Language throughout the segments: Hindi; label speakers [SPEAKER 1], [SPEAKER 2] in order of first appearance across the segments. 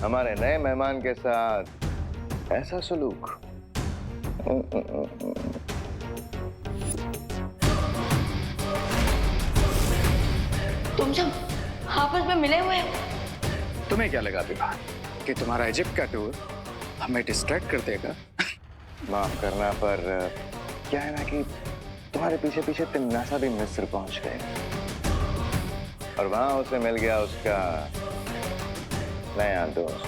[SPEAKER 1] हमारे नए मेहमान के साथ ऐसा सलूक।
[SPEAKER 2] तुम सब आपस में मिले हुए हो?
[SPEAKER 3] तुम्हें क्या लगा विभा कि तुम्हारा इजिप्ट का टूर हमें डिस्ट्रैक्ट कर देगा?
[SPEAKER 1] माफ करना, पर क्या है ना कि तुम्हारे पीछे पीछे तिम्नासा भी मिस्र पहुंच गए और वहां उसे मिल गया उसका नया दोस्त।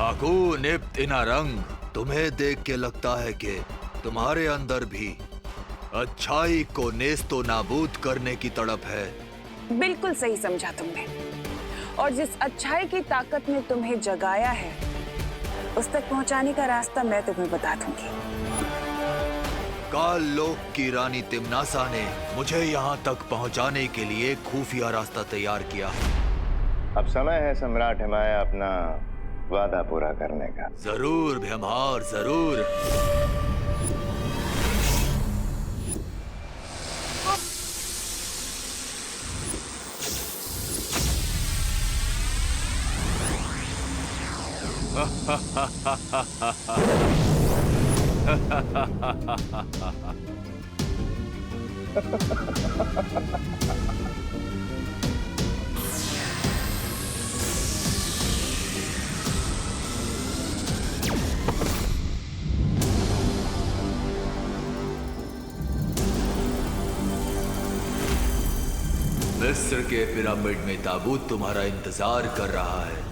[SPEAKER 4] हाकून इब्न इनारंग, तुम्हें देख के लगता है कि तुम्हारे अंदर भी अच्छाई को नेस्तो नाबूद करने की तड़प है।
[SPEAKER 5] बिल्कुल सही समझा तुमने। और जिस अच्छाई की ताकत ने तुम्हें जगाया है, उस तक पहुंचाने का रास्ता मैं तुम्हें बता दूंगी।
[SPEAKER 4] काल लोक की रानी तिम्नासा ने मुझे यहाँ तक पहुँचाने के लिए खुफिया रास्ता तैयार किया।
[SPEAKER 1] अब समय है सम्राट हिमाया अपना वादा पूरा करने का।
[SPEAKER 4] जरूर भ्यमहार, जरूर। मिस्र के पिरामिड में ताबूत तुम्हारा इंतजार कर रहा है।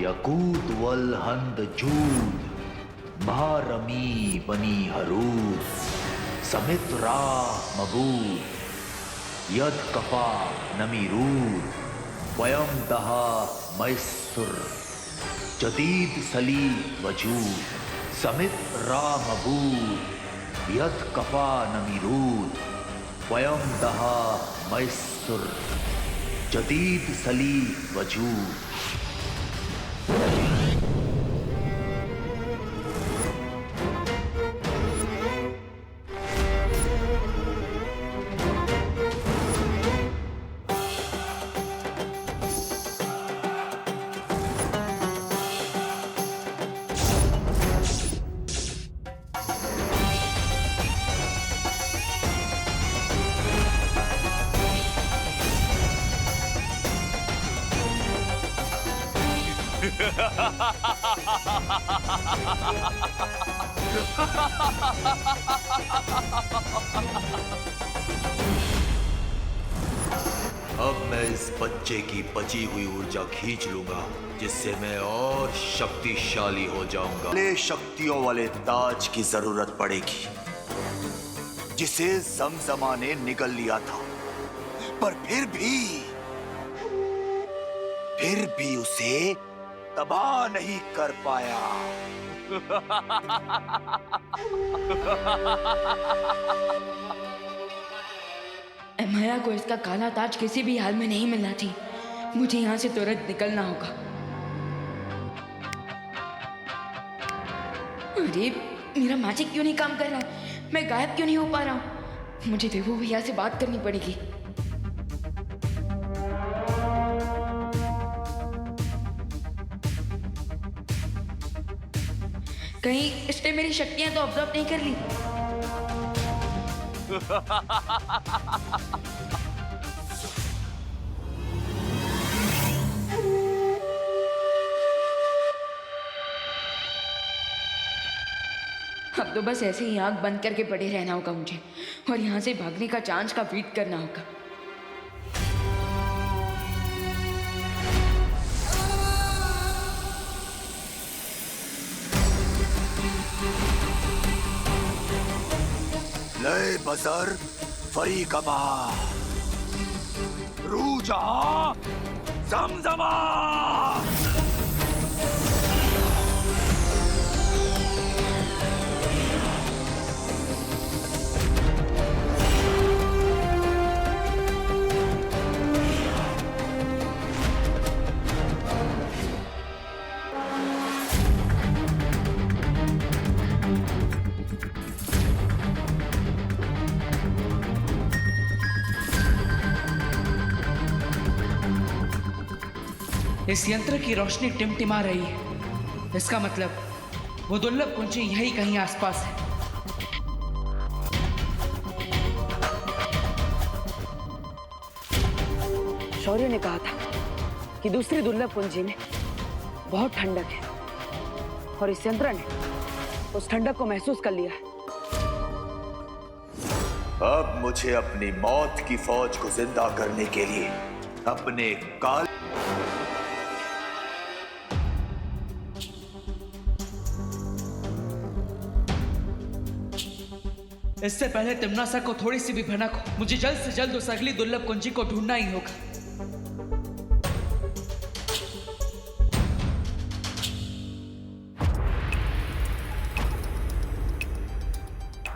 [SPEAKER 4] यकूत वल हंद जूद, महारमी बनी हरूद, समित रा मबूद, यद कफा नमीरूद, वयम दहा मैसुर, जदीद सली वजूद, समित रा मबूद, यद कफा नमीरूद, वयम दहा मैसुर, जदीद सली वजूद। अब मैं इस बच्चे की बची हुई ऊर्जा खींच लूंगा, जिससे मैं और शक्तिशाली हो जाऊंगा।
[SPEAKER 6] ले शक्तियों वाले ताज की जरूरत पड़ेगी, जिसे जमजमा ने निगल लिया था, पर फिर भी उसे तबाह नहीं कर पाया।
[SPEAKER 2] हिमाया को इसका काला ताज किसी भी हाल में नहीं मिलना थी। मुझे यहाँ से तुरंत निकलना होगा। अरे मेरा मैजिक क्यों नहीं काम कर रहा है? मैं गायब क्यों नहीं हो पा रहा हूँ? मुझे विभू भैया से बात करनी पड़ेगी। कहीं इसने मेरी शक्तियां तो ऑब्जर्व नहीं कर ली। अब तो बस ऐसे ही आंख बंद करके पड़े रहना होगा मुझे, और यहाँ से भागने का चांस का वेट करना होगा।
[SPEAKER 6] लय बजर फरी कबा, रू जहां जमजमा।
[SPEAKER 7] इस यंत्र की रोशनी टिमटिमा रही है। इसका मतलब वो दुर्लभ कुंजी यही कहीं आसपास है।
[SPEAKER 5] शौर्य ने कहा था कि दूसरी दुर्लभ कुंजी में बहुत ठंडक है और इस यंत्र ने उस ठंडक को महसूस कर लिया है।
[SPEAKER 6] अब मुझे अपनी मौत की फौज को जिंदा करने के लिए अपने काल
[SPEAKER 7] इससे पहले तिम्नासा को थोड़ी सी भी भनक हो, मुझे जल्द से जल्द उस अगली दुर्लभ कुंजी को ढूंढना ही होगा।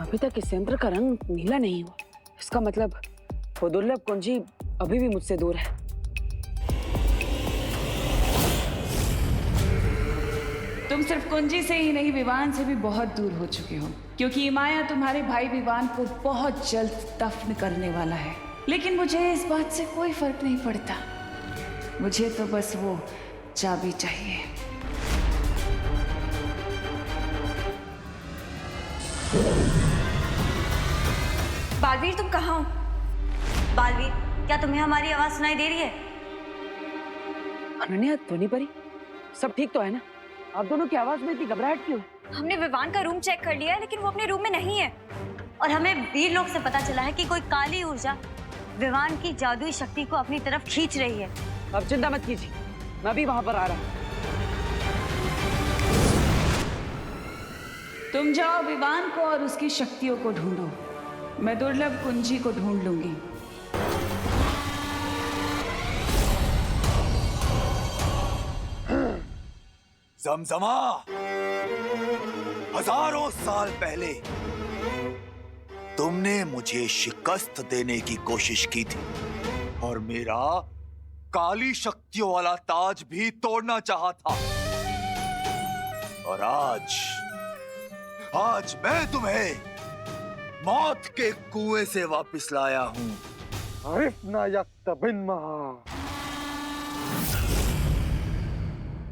[SPEAKER 5] अभी तक इस यंत्र का रंग नीला नहीं हुआ। इसका मतलब वो दुर्लभ कुंजी अभी भी मुझसे दूर है।
[SPEAKER 8] तुम सिर्फ कुंजी से ही नहीं, विवान से भी बहुत दूर हो चुके हो, क्योंकि माया तुम्हारे भाई विवान को बहुत जल्द दफन करने वाला है। लेकिन मुझे इस बात से कोई फर्क नहीं पड़ता। मुझे तो बस वो चाबी चाहिए।
[SPEAKER 9] बालवीर, तुम कहाँ हो? बालवीर, क्या तुम्हें हमारी आवाज सुनाई दे रही है?
[SPEAKER 5] अनन्या, ध्वनि परी, सब ठीक तो है ना? आप दोनों की आवाज में इतनी घबराहट क्यों?
[SPEAKER 9] हमने विवान का रूम चेक कर लिया है, लेकिन वो अपने रूम में नहीं है। और हमें वीर लोग से पता चला है कि कोई काली ऊर्जा विवान की जादुई शक्ति को अपनी तरफ खींच रही है।
[SPEAKER 5] अब चिंता मत कीजिए, मैं भी वहां पर आ रहा हूं।
[SPEAKER 8] तुम जाओ विवान को और उसकी शक्तियों को ढूंढो। मैं दुर्लभ कुंजी को ढूंढ लूंगी।
[SPEAKER 6] जमजमा, हजारों साल पहले तुमने मुझे शिकस्त देने की कोशिश की थी और मेरा काली शक्तियों वाला ताज भी तोड़ना चाहा था। और आज मैं तुम्हें मौत के कुएं से वापस लाया हूं।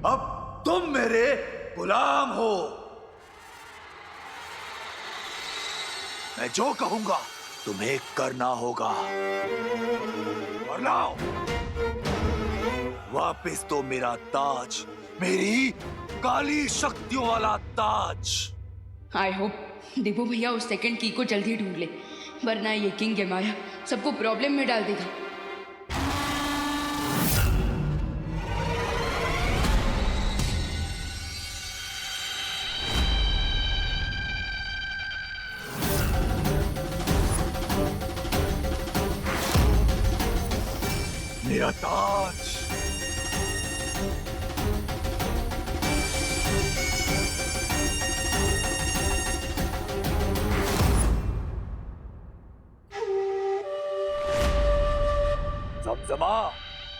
[SPEAKER 6] अब तुम मेरे गुलाम हो। मैं जो कहूंगा तुम्हें करना होगा। और लाओ वापस तो मेरा ताज, मेरी काली शक्तियों वाला ताज।
[SPEAKER 2] आई होप देवो भैया उस सेकंड की को जल्दी ढूंढ ले, वरना ये किंग है माया सबको प्रॉब्लम में डाल देगा।
[SPEAKER 6] मेरा ताज, जमजमा,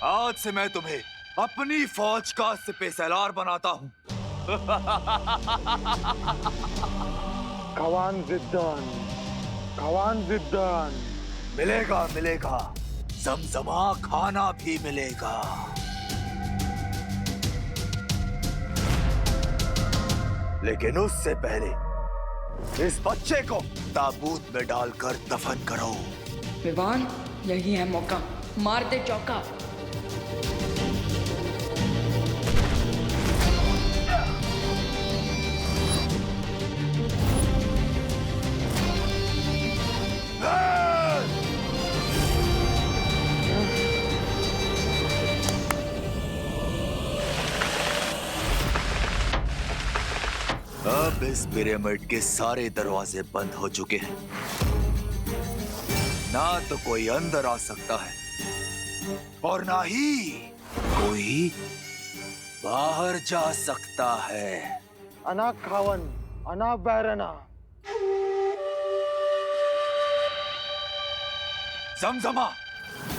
[SPEAKER 6] आज से मैं तुम्हें अपनी फौज का सिपहसालार बनाता हूं।
[SPEAKER 10] कवान जिद्दान
[SPEAKER 6] मिलेगा मिलेगा, जमजमा खाना भी मिलेगा। लेकिन उससे पहले इस बच्चे को ताबूत में डालकर दफन करो।
[SPEAKER 2] विवान, यही है मौका, मार दे चौका।
[SPEAKER 6] अब इस पिरामिड के सारे दरवाजे बंद हो चुके हैं। ना तो कोई अंदर आ सकता है और ना ही कोई बाहर जा सकता है।
[SPEAKER 10] अना खावन, अना बैरना।
[SPEAKER 6] जमजमा,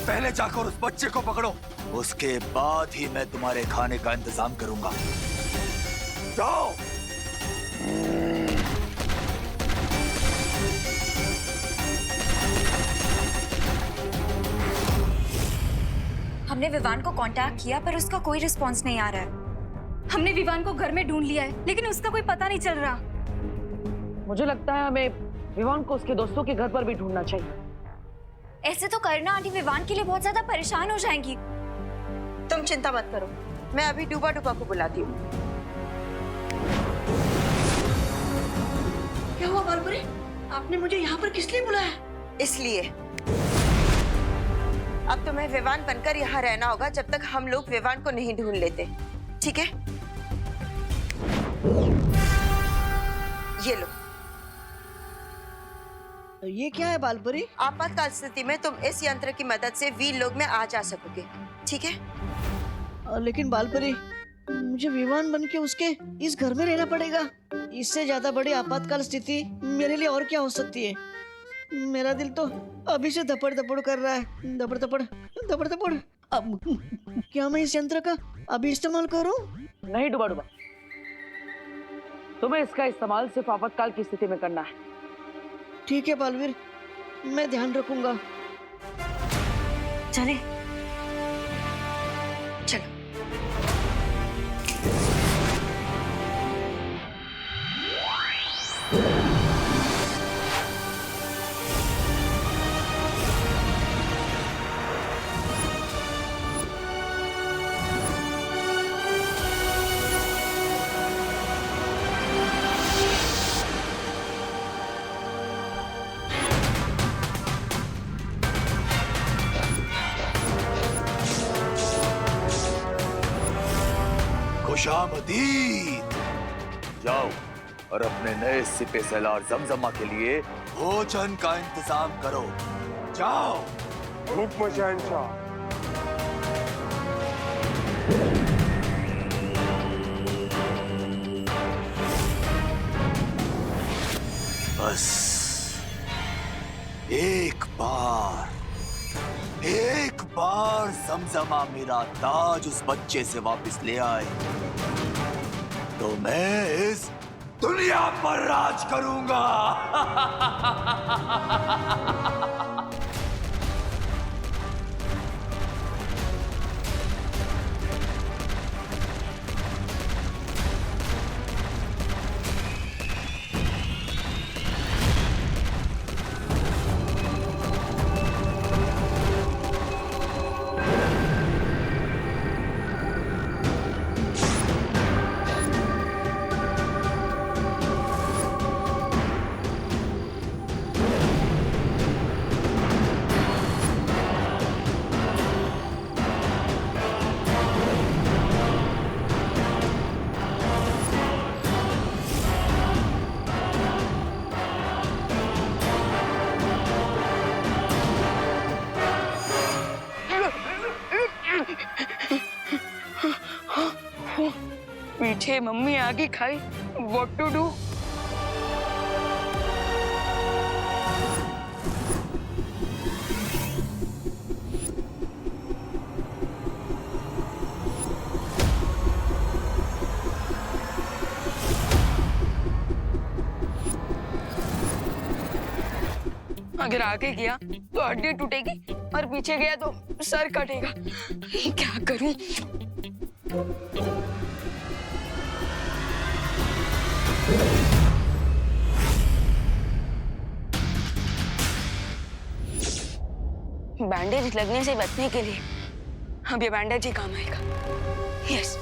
[SPEAKER 6] पहले जाकर उस बच्चे को पकड़ो, उसके बाद ही मैं तुम्हारे खाने का इंतजाम करूंगा। जाओ।
[SPEAKER 9] हमने विवान को कांटेक्ट किया पर उसका कोई रिस्पांस नहीं आ रहा है। हमने विवान को घर में ढूंढ लिया है लेकिन उसका कोई पता नहीं चल रहा।
[SPEAKER 5] मुझे लगता है हमें विवान को उसके दोस्तों के घर पर भी ढूंढना चाहिए।
[SPEAKER 9] ऐसे तो करना आंटी विवान के लिए बहुत ज्यादा परेशान हो जाएंगी।
[SPEAKER 11] तुम चिंता मत करो, मैं अभी डूबा डूबा को बुलाती हूँ।
[SPEAKER 2] क्या हुआ बालपुरी? आपने मुझे यहाँ पर किस लिए बुलाया?
[SPEAKER 11] इसलिए अब तुम्हें विवान बनकर यहाँ रहना होगा जब तक हम लोग विवान को नहीं ढूंढ लेते, ठीक है? ये लो।
[SPEAKER 10] ये क्या है बालपुरी?
[SPEAKER 11] आपातकाल स्थिति में तुम इस यंत्र की मदद से वीर लोग में आ जा सकोगे, ठीक है?
[SPEAKER 10] लेकिन बालपुरी, मुझे विवान बन के उसके इस घर में रहना पड़ेगा। इससे ज्यादा बड़ी आपातकाल स्थिति मेरे लिए और क्या हो सकती है? मेरा दिल तो अभी से धपड़ धपड़ कर रहा है, धपड़ धपड़ धपड़ धपड़। अब क्या मैं इस यंत्र का अभी इस्तेमाल करूं?
[SPEAKER 5] नहीं डुबा डुबा, तुम्हें इसका इस्तेमाल सिर्फ आपातकाल की स्थिति में करना है।
[SPEAKER 10] ठीक है बालवीर, मैं ध्यान रखूंगा।
[SPEAKER 9] चले
[SPEAKER 2] चलो।
[SPEAKER 6] खुशामदीद। जाओ और अपने नए सिपे सलार जमजमा के लिए भोजन का इंतजाम करो। जाओ।
[SPEAKER 10] हुक्म शहंशाह।
[SPEAKER 6] बस एक बार जमजमा मेरा ताज उस बच्चे से वापस ले आए तो मैं इस दुनिया पर राज करूंगा।
[SPEAKER 2] पीछे मम्मी आगे खाई, व्हाट टू डू? अगर आगे गया तो हड्डी टूटेगी और पीछे गया तो सर कटेगा। क्या करूं? बैंडेज लगने से बचने के लिए अब ये बैंडेज ही काम आएगा। Yes.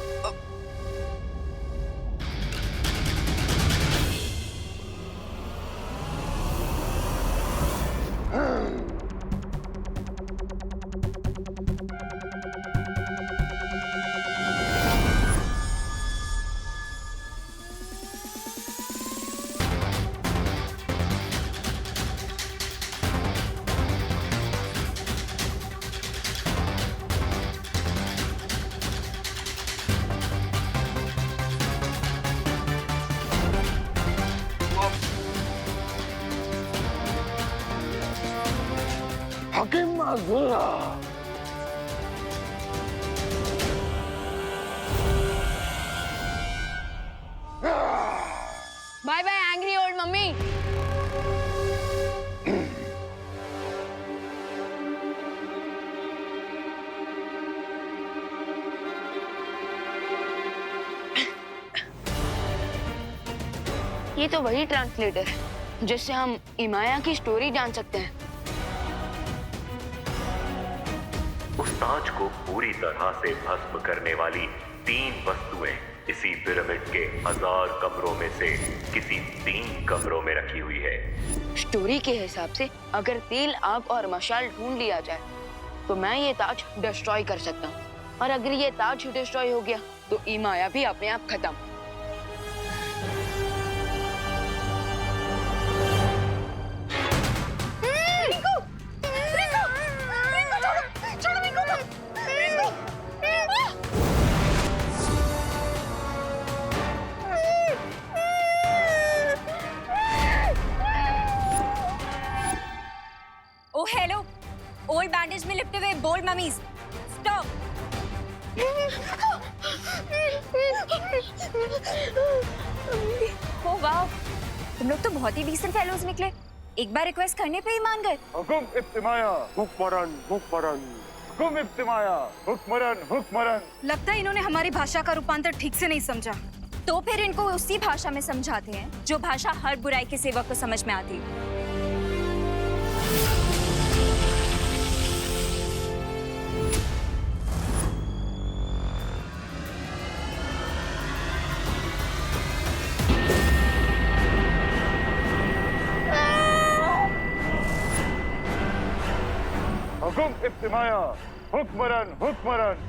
[SPEAKER 2] Bye bye angry old mummy. ये तो वही ट्रांसलेटर है जिससे हम इमाया की स्टोरी जान सकते हैं।
[SPEAKER 12] उस ताज को पूरी तरह से भस्म करने वाली 3 वस्तुएं इसी पिरामिड के 1000 कमरों में से किसी 3 कमरों में रखी हुई है।
[SPEAKER 2] स्टोरी के हिसाब से अगर तेल, आग और मशाल ढूंढ लिया जाए तो मैं ये ताज डिस्ट्रॉय कर सकता हूँ, और अगर ये ताज डिस्ट्रॉय हो गया तो इमाया भी अपने आप खत्म।
[SPEAKER 9] ओ हेलो, ओल्ड बैंडेज में लिपटे हुए बोल्ड ममीज, स्टॉप। ओ वाह, तुम लोग तो बहुत ही डिसेंट फेलोज निकले। एक बार रिक्वेस्ट करने पे ही मान गए।
[SPEAKER 1] हुकुम इब्तिमाया हुक्मरन हुक्मरन, हुकुम इब्तिमाया हुक्मरन हुक्मरन।
[SPEAKER 9] लगता है इन्होंने हमारी भाषा का रूपांतर ठीक से नहीं समझा। तो फिर इनको उसी भाषा में समझाते हैं जो भाषा हर बुराई के सेवक को समझ में आती है।
[SPEAKER 1] हुकुम इब्तिमाया हुक्मरन हुक्मरन।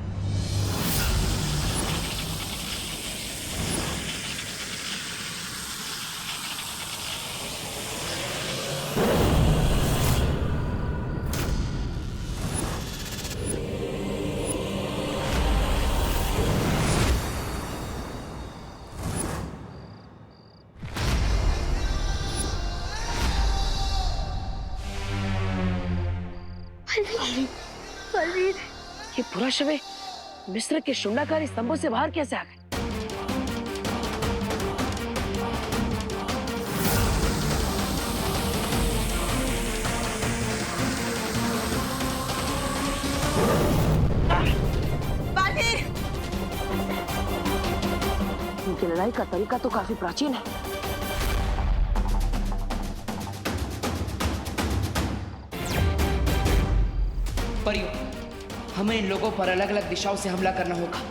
[SPEAKER 10] ये पूरा शव मिस्र के शुंडाकारी स्तंभों से बाहर कैसे आ गए? इनकी लड़ाई का तरीका तो काफी प्राचीन है।
[SPEAKER 7] परियों, हमें इन लोगों पर अलग अलग दिशाओं से हमला करना होगा।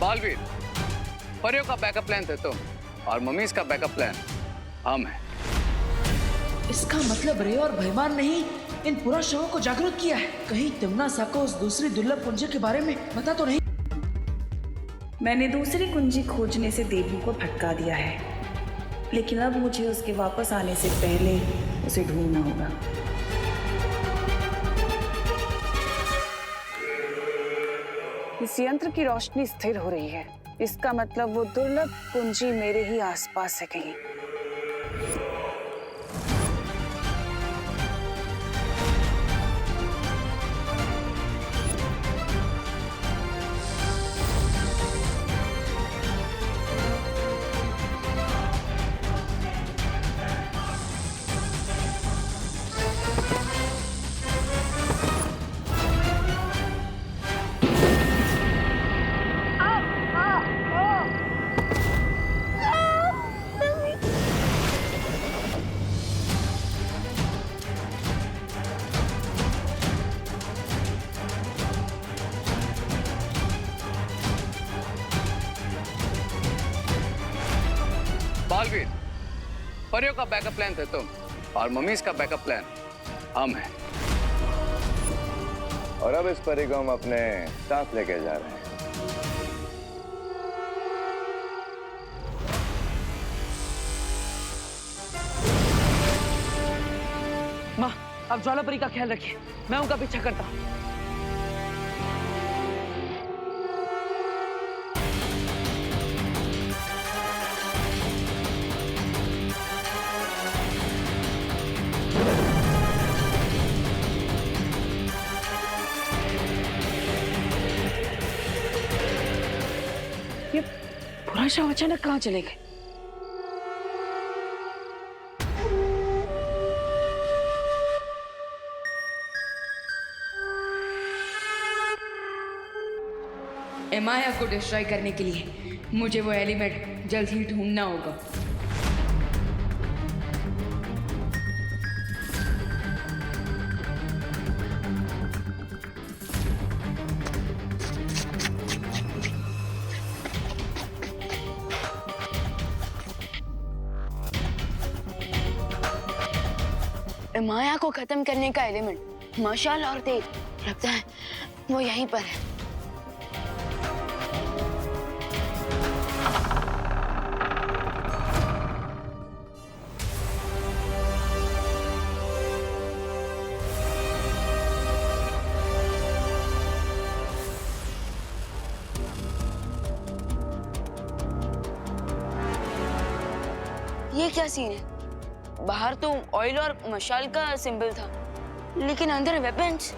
[SPEAKER 3] बालवीर, परियों का बैकअप प्लान थे तुम और मम्मीज का बैकअप प्लान हम हैं।
[SPEAKER 7] इसका मतलब रे और भयमान ने ही इन पूरा शवों को जागरूक किया है। कहीं तिम्ना साको उस दूसरी दुर्लभ कुंजी के बारे में पता तो नहीं?
[SPEAKER 8] मैंने दूसरी कुंजी खोजने से देवी को भटका दिया है, लेकिन अब मुझे उसके वापस आने से पहले उसे ढूंढना होगा।
[SPEAKER 5] इस यंत्र की रोशनी स्थिर हो रही है, इसका मतलब वो दुर्लभ कुंजी मेरे ही आसपास है कहीं।
[SPEAKER 3] परियों का बैकअप प्लान थे तुम और मम्मीज का बैकअप प्लान हम हैं।
[SPEAKER 1] और अब इस परी को हम अपने साथ लेके जा रहे हैं।
[SPEAKER 7] माँ, आप ज्वालापरी का ख्याल रखिए, मैं उनका पीछा करता हूँ। ये पूरा शव अचानक कहाँ चले गए?
[SPEAKER 2] माया को डिस्ट्रॉय करने के लिए मुझे वो एलिमेंट जल्द ही ढूंढना होगा। माया को खत्म करने का एलिमेंट मशाल और तेज, लगता है वो यहीं पर है। ये क्या सीन है? बाहर तो ऑयल और मशाल का सिंबल था, लेकिन अंदर वेपन्स।